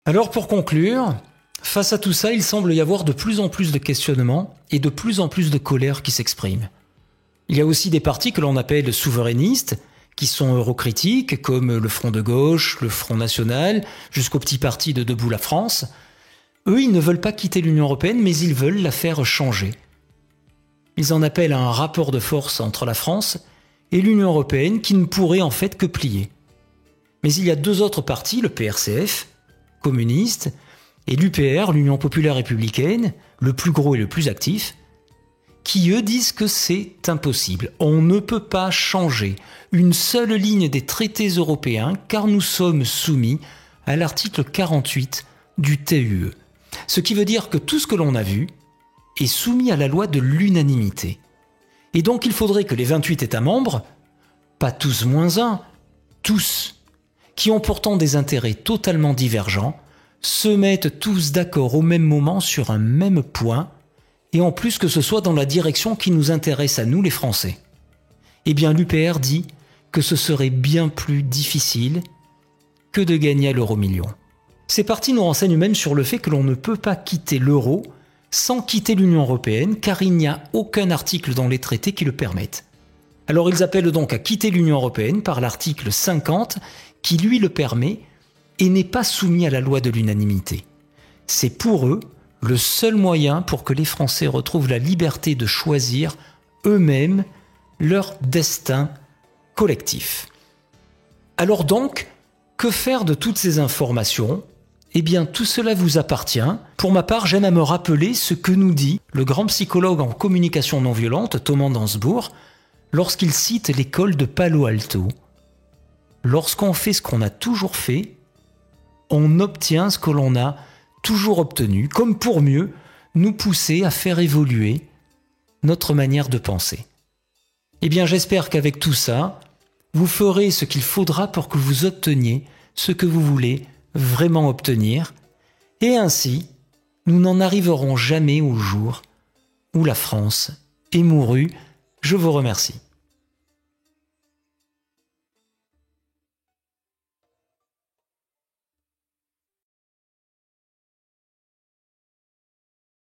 Alors pour conclure, face à tout ça, il semble y avoir de plus en plus de questionnements et de plus en plus de colère qui s'expriment. Il y a aussi des partis que l'on appelle souverainistes, qui sont eurocritiques, comme le Front de gauche, le Front national, jusqu'au petit parti de Debout la France. Eux, ils ne veulent pas quitter l'Union européenne, mais ils veulent la faire changer. Ils en appellent à un rapport de force entre la France et l'Union européenne qui ne pourrait en fait que plier. Mais il y a deux autres partis, le PRCF, communiste, et l'UPR, l'Union populaire républicaine, le plus gros et le plus actif, qui eux disent que c'est impossible. On ne peut pas changer une seule ligne des traités européens car nous sommes soumis à l'article 48 du TUE. Ce qui veut dire que tout ce que l'on a vu est soumis à la loi de l'unanimité. Et donc il faudrait que les 28 États membres, pas tous moins un, tous, qui ont pourtant des intérêts totalement divergents, se mettent tous d'accord au même moment sur un même point, et en plus que ce soit dans la direction qui nous intéresse à nous les Français. Eh bien l'UPR dit que ce serait bien plus difficile que de gagner à l'euro-million. Ces partis nous renseignent même sur le fait que l'on ne peut pas quitter l'euro sans quitter l'Union européenne, car il n'y a aucun article dans les traités qui le permettent. Alors ils appellent donc à quitter l'Union européenne par l'article 50 qui lui le permet et n'est pas soumis à la loi de l'unanimité. C'est pour eux le seul moyen pour que les Français retrouvent la liberté de choisir eux-mêmes leur destin collectif. Alors donc, que faire de toutes ces informations ? Eh bien, tout cela vous appartient. Pour ma part, j'aime à me rappeler ce que nous dit le grand psychologue en communication non violente, Thomas Dansbourg, lorsqu'il cite l'école de Palo Alto. Lorsqu'on fait ce qu'on a toujours fait, on obtient ce que l'on a toujours obtenu, comme pour mieux nous pousser à faire évoluer notre manière de penser. Eh bien, j'espère qu'avec tout ça, vous ferez ce qu'il faudra pour que vous obteniez ce que vous voulez vraiment obtenir, et ainsi, nous n'en arriverons jamais au jour où la France est mourue. Je vous remercie.